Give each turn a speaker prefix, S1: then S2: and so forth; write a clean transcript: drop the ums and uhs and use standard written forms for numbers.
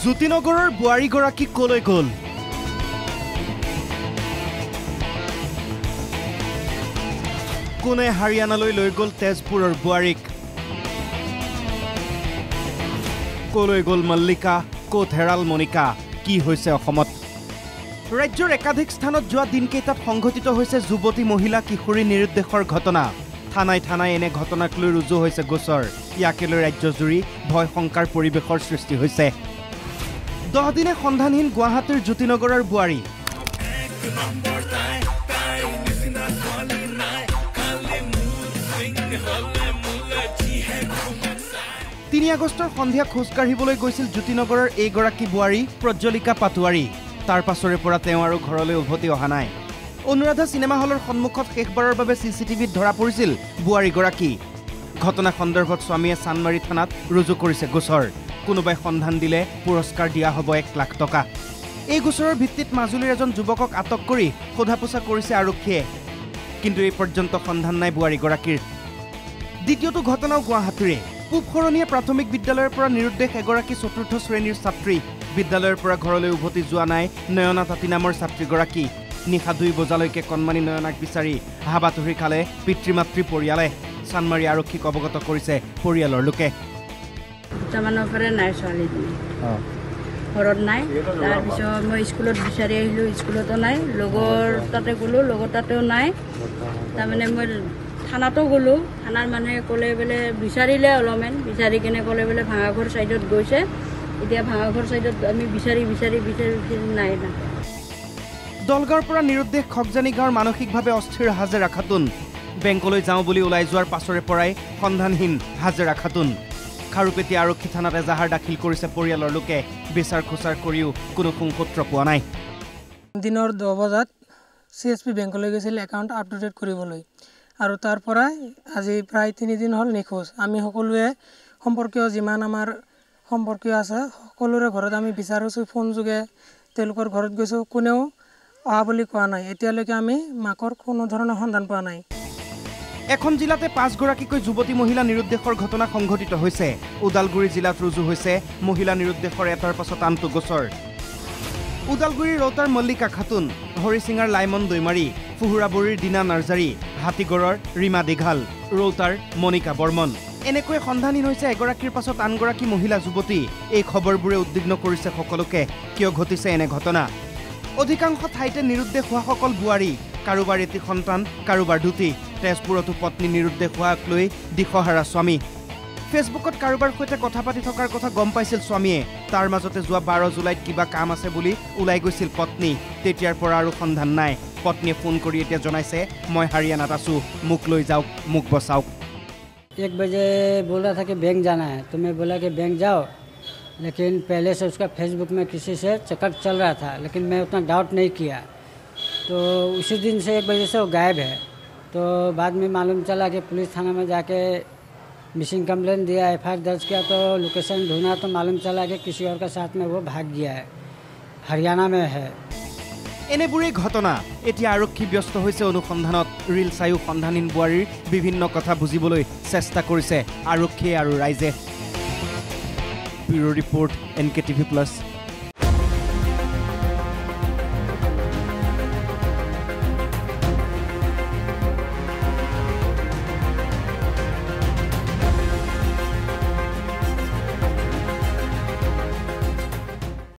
S1: জ্যোতিনগৰৰ বোৱাৰীগৰাকী কলৈ গ'ল? কোনে হাৰিয়ানালৈ লৈ গ'ল তেজপুৰৰ বোৱাৰীক? কলৈ গ'ল মল্লিকা? ক'ত হেৰাল মনিকা? কি হৈছে অসমত? ৰাজ্যৰ একাধিক স্থানত যোৱা দিনকেইটাত সংঘটিত হৈছে যুৱতী মহিলা কিশোৰী নিৰুদ্দেশৰ ঘটনা। থানাই থানাই এনে ঘটনাক লৈ ৰুজু হৈছে গোচৰ। ইয়াকে লৈ ৰাজ্যজুৰি ভয় শংকাৰ পৰিৱেশৰ সৃষ্টি হৈছে। 10 দিনে সন্ধানহীন গুৱাহাটীৰ জ্যোতিনগৰৰ বোৱাৰী। 3 আগষ্টৰ সন্ধিয়া খোজকাঢ়িবলৈ গৈছিল জ্যোতিনগৰৰ এইগৰাকী বোৱাৰী প্ৰজ্বলিকা পাটোৱাৰী। তাৰ পাছৰে পৰা তেওঁ আৰু ঘৰলৈ উভতি অহা নাই। অনুৰাধা চিনেমা হলৰ সন্মুখত শেষবাৰৰ বাবে চিচিটিভিত ধৰা পৰিছিল বোৱাৰীগৰাকী। ঘটনা সন্দৰ্ভত স্বামীয়ে চানমাৰী থানাত ৰুজু কৰিছে গোচৰ। কোনোবাই সন্ধান দিলে পুৰস্কাৰ দিয়া হ'ব 1 লাখ টকা। এই গোচৰৰ ভিত্তিত মাজুলীৰ এজন যুৱকক আটক কৰি সোধা পোছা কৰিছে আৰক্ষীয়ে। কিন্তু এই পৰ্যন্ত সন্ধান নাই বোৱাৰীগৰাকীৰ। দ্বিতীয়টো ঘটনাও গুৱাহাটীৰে। পূবশৰণীয়া প্ৰাথমিক বিদ্যালয়ৰ পৰা নিৰুদ্দেশ এগৰাকী 4ৰ্থ শ্ৰেণীৰ ছাত্ৰী। বিদ্যালয়ৰ পৰা ঘৰলৈ উভতি যোৱা নাই নয়না তাঁতী নামৰ ছাত্ৰীগৰাকী। নিশা 2 বজালৈকে কণমানি নয়নাক বিচাৰি হাবাথুৰি খালে পিতৃ-মাতৃ পৰিয়ালে। চানমাৰী আৰক্ষীক অৱগত কৰিছে পৰিয়ালৰ লোকে।
S2: দুটামানৰ পৰা নাই ছোৱালীজনী, ঘৰত নাই। তাৰপিছত মই স্কুলত বিচাৰি আহিলোঁ, স্কুলতো নাই। লগৰ তাতে গ'লোঁ, লগৰ তাতেও নাই। তাৰমানে মই থানাতো গ'লোঁ, থানাৰ মানুহে ক'লে বোলে বিচাৰিলে অলপমান, বিচাৰি কেনে ক'লে বোলে ভাঙাঘৰ ছাইডত গৈছে। এতিয়া ভাঙাঘৰ ছাইডত আমি বিচাৰি নাই না।
S1: দলগাঁৱৰ পৰা নিৰুদ্দেশ খগজানী গাঁৱৰ মানসিকভাৱে অস্থিৰ হাজেৰা খাতুন। বেংকলৈ যাওঁ বুলি ওলাই যোৱাৰ পাছৰে পৰাই সন্ধানহীন হাজেৰা খাতুন। খাৰুপেটীয়া আৰক্ষী থানাত এজাহাৰ দাখিল কৰিছে পৰিয়ালৰ লোকে। বিচাৰ খোচাৰ কৰিও কোনো সুংসূত্ৰ পোৱা নাই।
S3: দিনৰ 10 বজাত CSP বেংকলৈ গৈছিল একাউণ্ট আপ টু ডেট কৰিবলৈ, আৰু তাৰ পৰাই আজি প্ৰায় 3 দিন হ'ল নিখোজ। আমি সকলোৱে সম্পৰ্কীয় যিমান আমাৰ সম্পৰ্কীয় আছে সকলোৰে ঘৰত আমি বিচাৰিছোঁ, ফোন যোগে তেওঁলোকৰ ঘৰত গৈছোঁ, কোনেও অহা বুলি কোৱা নাই। এতিয়ালৈকে আমি মাকৰ কোনো ধৰণৰ সন্ধান পোৱা নাই।
S1: এখন জিলাতে 5 গৰাকীকৈ যুৱতী মহিলা নিৰুদ্দেশৰ ঘটনা সংঘটিত হৈছে। ওদালগুৰি জিলাত ৰুজু হৈছে মহিলা নিৰুদ্দেশৰ এটাৰ পাছত আনটো গোচৰ। ওদালগুৰিৰ ৰৌতাৰ মল্লিকা খাতুন, হৰিচিঙাৰ লাইমন দৈমাৰী, ফুহুৰাবৰীৰ দীনা নাৰ্জাৰী, হাতীগড়ৰ ৰীমা দীঘাল, ৰৌতাৰ মনিকা বৰ্মন। এনেকৈ সন্ধানহীন হৈছে এগৰাকীৰ পাছত আনগৰাকী মহিলা যুৱতী। এই খবৰবোৰে উদ্বিগ্ন কৰিছে সকলোকে। কিয় ঘটিছে এনে ঘটনা? অধিকাংশ ঠাইতে নিৰুদ্দেশ হোৱাসকল বোৱাৰী, কাৰোবাৰ এটি সন্তান, কাৰোবাৰ দুটি। তেজপুৰতো পত্নী নিৰুদ্দেশ হোৱাক লৈ দিশহাৰা স্বামী। ফেচবুকত কাৰোবাৰ সৈতে কথা পাতি থকাৰ কথা গম পাইছিল স্বামীয়ে। তাৰ মাজতে যোৱা 12 জুলাইত কিবা কাম আছে বুলি ওলাই গৈছিল পত্নী। তেতিয়াৰ পৰা আৰু সন্ধান নাই। পত্নীয়ে ফোন কৰি এতিয়া জনাইছে, মই হাৰিয়ানাত আছোঁ, মোক লৈ যাওক, মোক বচাওক।
S4: 1 बजे बोल रहा था कि बैंक जाना है, तो मैं बोला कि बैंक जाओ, लेकिन पहले से उसका फेसबुक में किसी से चक्कर चल रहा था, लेकिन मैं उतना डाउट नहीं किया। तो उसी दिन से 1 बजे से वो गायब है। तो बाद में मालूम चला कि पुलिस थाना में जाके मिसिंग कंप्लेंट दिया, FIR दर्ज किया। तो लोकेशन ढूंढा तो मालूम चला कि किसी और के साथ में वो भाग गया है, हरियाणा में है।
S1: এনেবোৰেই ঘটনা। এতিয়া আৰক্ষী ব্যস্ত হৈছে অনুসন্ধানত। ৰিল চায়ো সন্ধানহীন বোৱাৰীৰ বিভিন্ন কথা বুজিবলৈ চেষ্টা কৰিছে আৰক্ষীয়ে আৰু ৰাইজে। Bureau report NKTV+।